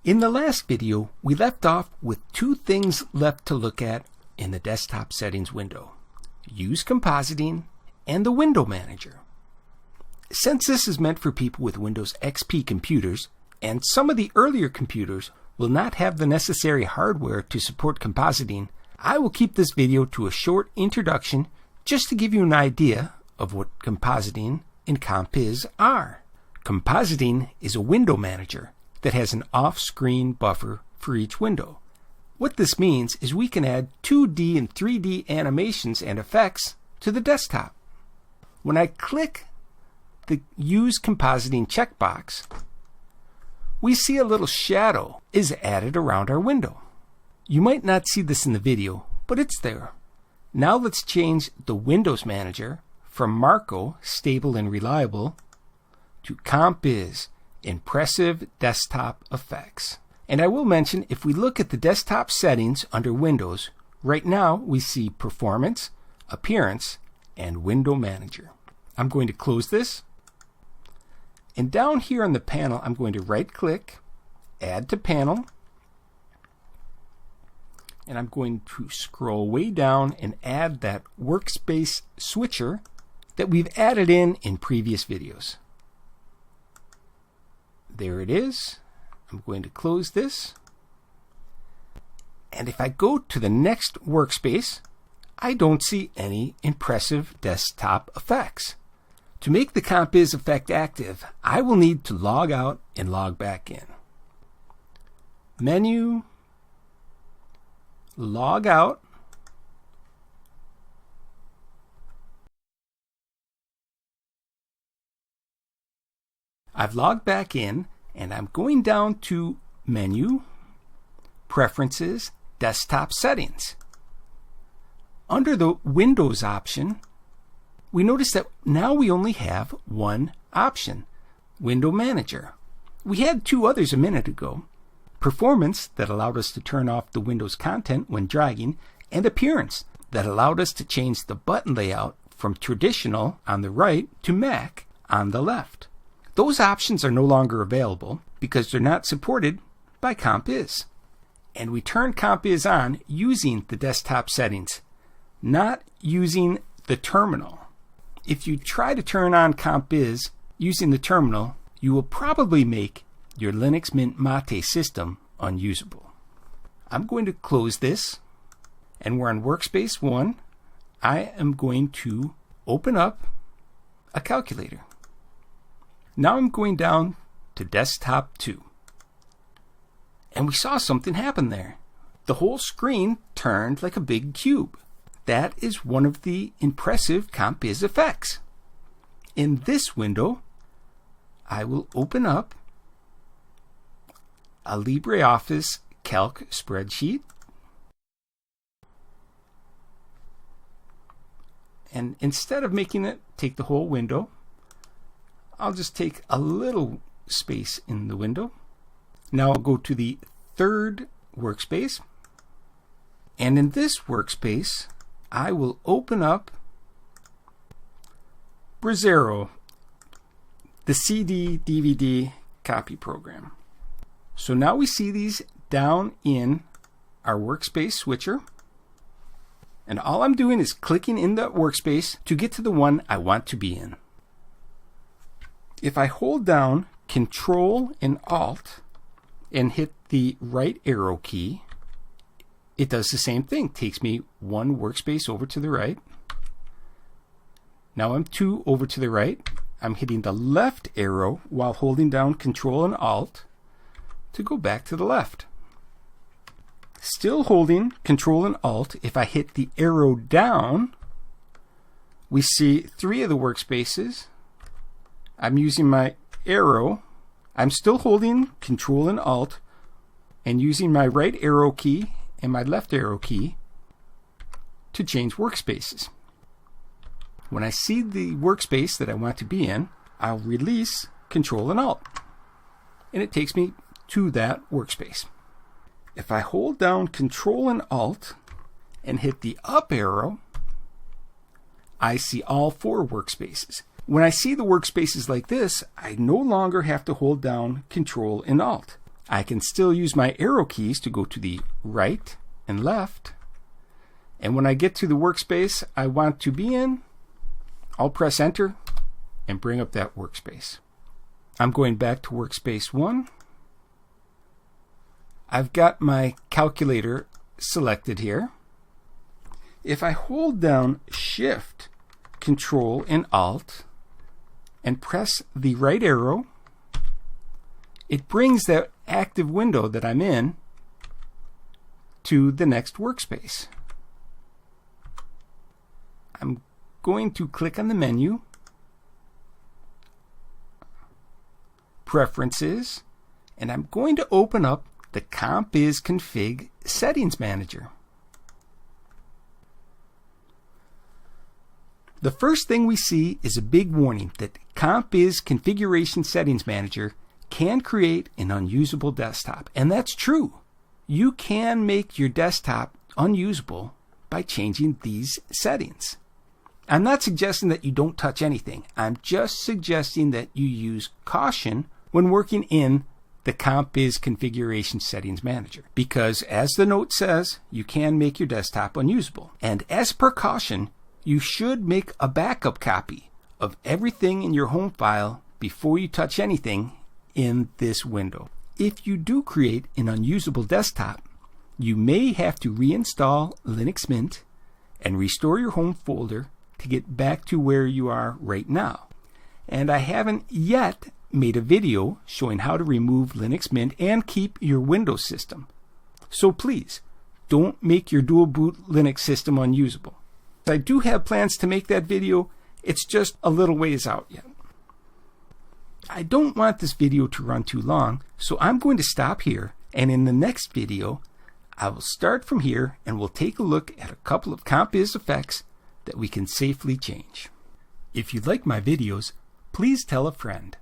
In the last video, we left off with two things left to look at in the desktop settings window: Use Compositing and the Window Manager. Since this is meant for people with Windows XP computers, and some of the earlier computers will not have the necessary hardware to support compositing, I will keep this video to a short introduction just to give you an idea of what compositing and Compiz are. Compositing is a window manager that has an off-screen buffer for each window. What this means is we can add 2D and 3D animations and effects to the desktop. When I click the Use Compositing checkbox, we see a little shadow is added around our window. You might not see this in the video, but it's there. Now let's change the Windows Manager from Marco, Stable and Reliable, to Compiz, Impressive Desktop Effects. And I will mention, if we look at the desktop settings under Windows, right now we see Performance, Appearance, and Window Manager. I'm going to close this. And down here on the panel, I'm going to right-click, Add to Panel, and I'm going to scroll way down and add that workspace switcher that we've added in previous videos. There it is. I'm going to close this. And if I go to the next workspace, I don't see any impressive desktop effects. To make the Compiz effect active, I will need to log out and log back in. Menu, log out, I've logged back in, and I'm going down to Menu, Preferences, Desktop Settings. Under the Windows option, we notice that now we only have one option: Window Manager. We had two others a minute ago: Performance, that allowed us to turn off the Windows content when dragging, and Appearance, that allowed us to change the button layout from traditional on the right to Mac on the left. Those options are no longer available because they're not supported by Compiz. And we turn Compiz on using the desktop settings, not using the terminal. If you try to turn on Compiz using the terminal, you will probably make your Linux Mint Mate system unusable. I'm going to close this, and we're on Workspace 1. I am going to open up a calculator. Now I'm going down to Desktop 2. And we saw something happen there. The whole screen turned like a big cube. That is one of the impressive Compiz effects. In this window, I will open up a LibreOffice Calc spreadsheet. And instead of making it take the whole window, I'll just take a little space in the window. Now I'll go to the third workspace. And in this workspace, I will open up Brasero, the CD/DVD copy program. So now we see these down in our workspace switcher. And all I'm doing is clicking in the workspace to get to the one I want to be in. If I hold down Control and Alt and hit the right arrow key, it does the same thing. Takes me one workspace over to the right. Now I'm two over to the right. I'm hitting the left arrow while holding down Control and Alt to go back to the left. Still holding Control and Alt, if I hit the arrow down, we see three of the workspaces. I'm using my arrow. I'm still holding Control and Alt and using my right arrow key and my left arrow key to change workspaces. When I see the workspace that I want to be in, I'll release Control and Alt, and it takes me to that workspace. If I hold down Control and Alt and hit the up arrow, I see all four workspaces. When I see the workspaces like this, I no longer have to hold down Control and Alt. I can still use my arrow keys to go to the right and left. And when I get to the workspace I want to be in, I'll press enter and bring up that workspace. I'm going back to workspace 1. I've got my calculator selected here. If I hold down Shift, Control, and Alt and press the right arrow, it brings that active window that I'm in to the next workspace. I'm going to click on the menu, Preferences, and I'm going to open up the CompBiz Config Settings Manager. The first thing we see is a big warning that CompBiz Configuration Settings Manager can create an unusable desktop. And that's true. You can make your desktop unusable by changing these settings. I'm not suggesting that you don't touch anything. I'm just suggesting that you use caution when working in the CompBiz Configuration Settings Manager. Because as the note says, you can make your desktop unusable. And as per caution, you should make a backup copy of everything in your home file before you touch anything in this window. If you do create an unusable desktop, you may have to reinstall Linux Mint and restore your home folder to get back to where you are right now. And I haven't yet made a video showing how to remove Linux Mint and keep your Windows system. So please, don't make your dual boot Linux system unusable. I do have plans to make that video, it's just a little ways out yet. I don't want this video to run too long, so I'm going to stop here, and in the next video I will start from here and we'll take a look at a couple of CompBiz effects that we can safely change. If you like my videos, please tell a friend.